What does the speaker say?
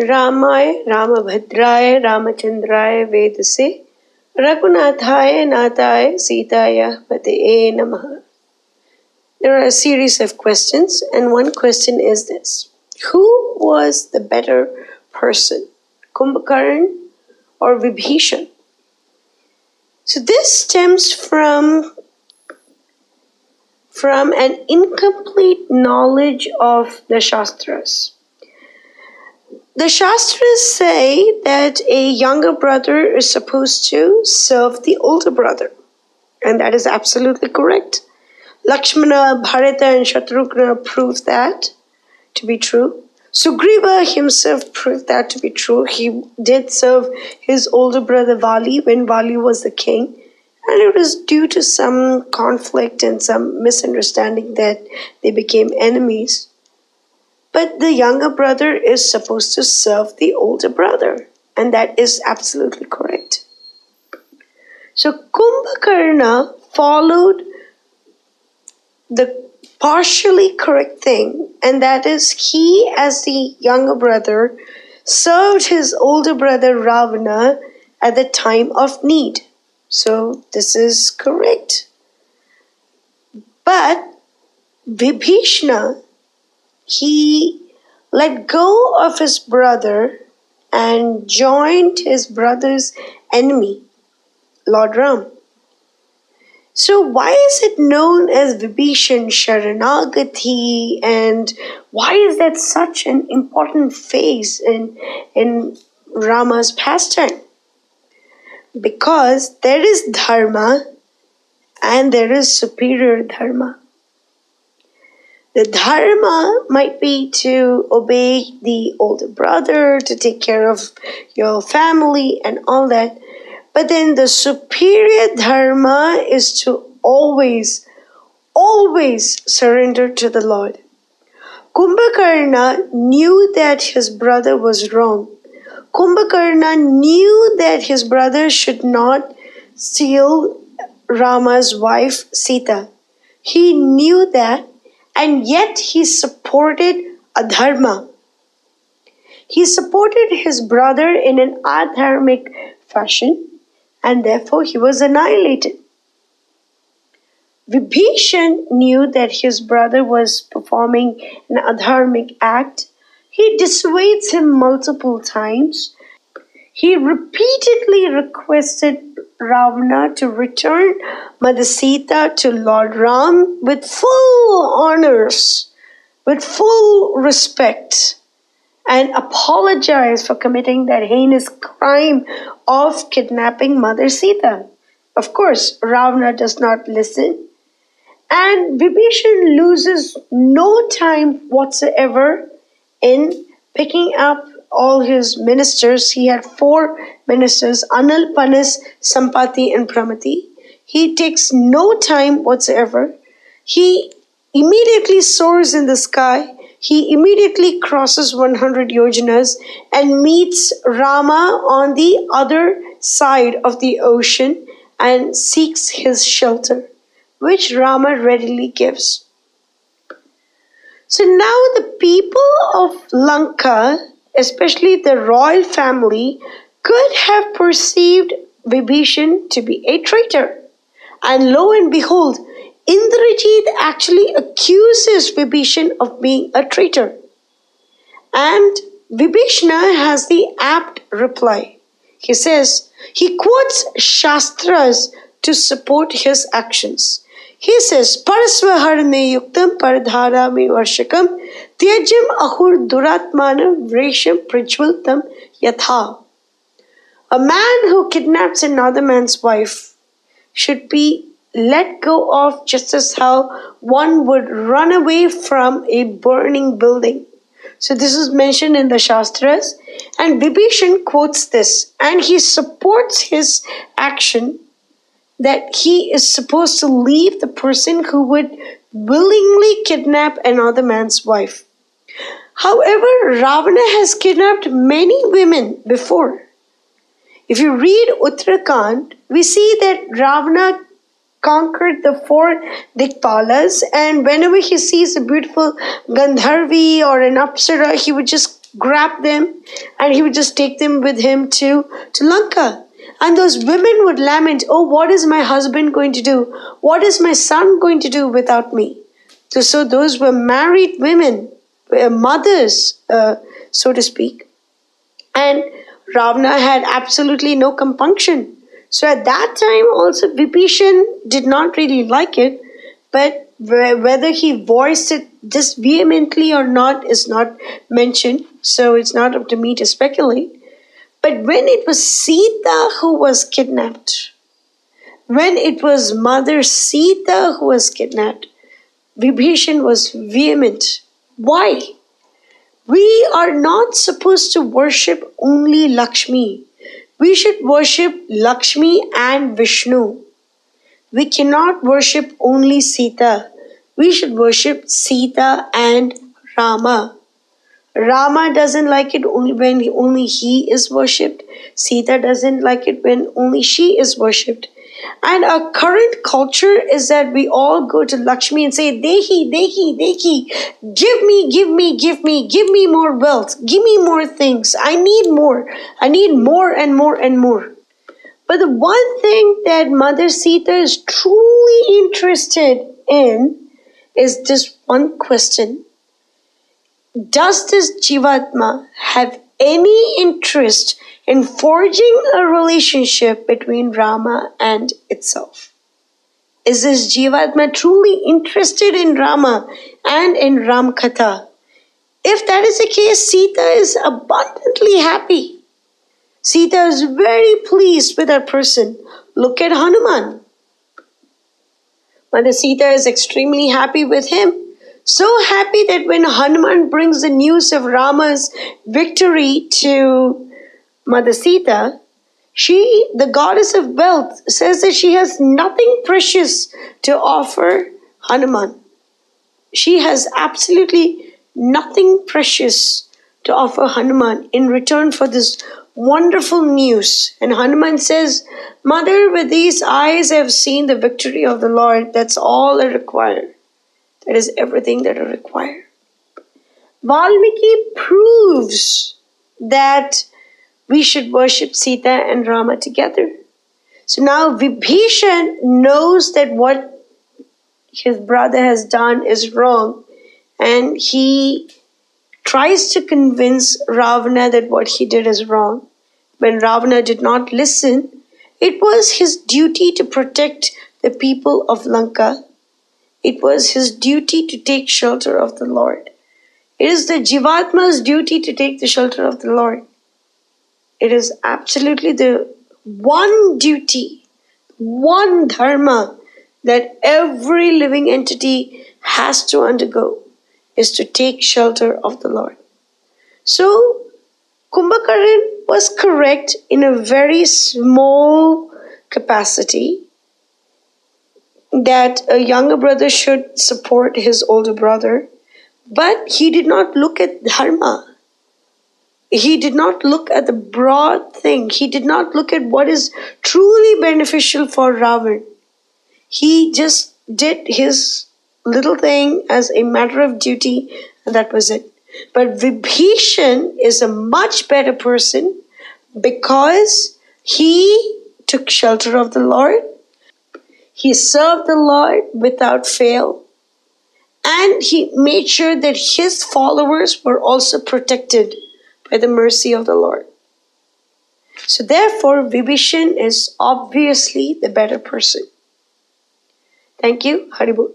Ramaya, Ramabhadraya, Ramachandraya Vedase, Raghunathaya, Nathaya, Sitaya, Pataye Namaha. There are a series of questions, and one question is this. Who was the better person, Kumbakarna or Vibhishana? So this stems from an incomplete knowledge of the Shastras. The Shastras say that a younger brother is supposed to serve the older brother, and that is absolutely correct. Lakshmana, Bharata and Shatrughna prove that to be true. Sugriva himself proved that to be true. He did serve his older brother Vali when Vali was the king, and it was due to some conflict and some misunderstanding that they became enemies. But the younger brother is supposed to serve the older brother, and that is absolutely correct. So Kumbakarna followed the partially correct thing, and that is he, as the younger brother, served his older brother Ravana at the time of need. So this is correct. But Vibhishana, he let go of his brother and joined his brother's enemy, Lord Ram. So why is it known as Vibhishan Sharanagati, and why is that such an important phase in Rama's pastime? Because there is Dharma and there is superior Dharma. The Dharma might be to obey the older brother, to take care of your family and all that. But then the superior Dharma is to always surrender to the Lord. Kumbakarna knew that his brother was wrong. Kumbakarna knew that his brother should not steal Rama's wife Sita. He knew that, and yet he supported adharma. He supported his brother in an adharmic fashion, and therefore he was annihilated. Vibhishan knew that his brother was performing an adharmic act. He dissuades him multiple times. He repeatedly requested Ravana to return Mother Sita to Lord Ram with full honors, with full respect, and apologize for committing that heinous crime of kidnapping Mother Sita. Of course, Ravana does not listen, and Vibhishan loses no time whatsoever in picking up all his ministers. He had 4 ministers, Anal, Panas, Sampati and Pramati. He takes no time whatsoever. He immediately soars in the sky. He immediately crosses 100 yojanas and meets Rama on the other side of the ocean and seeks his shelter, which Rama readily gives. So now the people of Lanka, especially the royal family, could have perceived Vibhishan to be a traitor. And lo and behold, Indrajit actually accuses Vibhishan of being a traitor. And Vibhishana has the apt reply. He says, he quotes Shastras to support his actions. He says, Parasvaharne yuktam paradharami varshakam tyajam ahur duratmana vresham prajvaltam yatha. A man who kidnaps another man's wife should be let go of just as how one would run away from a burning building. So this is mentioned in the Shastras, and Vibhishan quotes this, and he supports his action that he is supposed to leave the person who would willingly kidnap another man's wife. However, Ravana has kidnapped many women before. If you read Uttarakhand, we see that Ravana conquered the 4 Dikpalas, and whenever he sees a beautiful Gandharvi or an Apsara, he would just grab them, and he would just take them with him to Lanka. And those women would lament, oh, what is my husband going to do? What is my son going to do without me? So those were married women, mothers, so to speak. And Ravana had absolutely no compunction. So at that time also Vibhishan did not really like it, but whether he voiced it just vehemently or not is not mentioned, so it's not up to me to speculate. But when it was Sita who was kidnapped, when it was Mother Sita who was kidnapped, Vibhishan was vehement. Why? We are not supposed to worship only Lakshmi. We should worship Lakshmi and Vishnu. We cannot worship only Sita. We should worship Sita and Rama. Rama doesn't like it only when only he is worshipped. Sita doesn't like it when only she is worshipped. And our current culture is that we all go to Lakshmi and say, Dehi, Dehi, Dehi, give me more wealth, give me more things. I need more and more and more. But the one thing that Mother Sita is truly interested in is this one question. Does this Jivatma have any interest in forging a relationship between Rama and itself? Is this Jivatma truly interested in Rama and in Ramkatha? If that is the case, Sita is abundantly happy. Sita is very pleased with her person. Look at Hanuman. Mother Sita is extremely happy with him. So happy that when Hanuman brings the news of Rama's victory to Mother Sita, she, the goddess of wealth, says that she has nothing precious to offer Hanuman. She has absolutely nothing precious to offer Hanuman in return for this wonderful news. And Hanuman says, Mother, with these eyes I have seen the victory of the Lord. That's all I require. That is everything that I require. Valmiki proves that we should worship Sita and Rama together. So now Vibhishan knows that what his brother has done is wrong, and he tries to convince Ravana that what he did is wrong. When Ravana did not listen, it was his duty to protect the people of Lanka. It was his duty to take shelter of the Lord. It is the Jivatma's duty to take the shelter of the Lord. It is absolutely the one duty, one dharma that every living entity has to undergo, is to take shelter of the Lord. So, Kumbakarna was correct in a very small capacity that a younger brother should support his older brother, but he did not look at dharma. He did not look at the broad thing. He did not look at what is truly beneficial for Ravan. He just did his little thing as a matter of duty, and that was it. But Vibhishan is a much better person because he took shelter of the Lord. He served the Lord without fail. And he made sure that his followers were also protected by the mercy of the Lord. So therefore, Vibhishan is obviously the better person. Thank you. Haribol.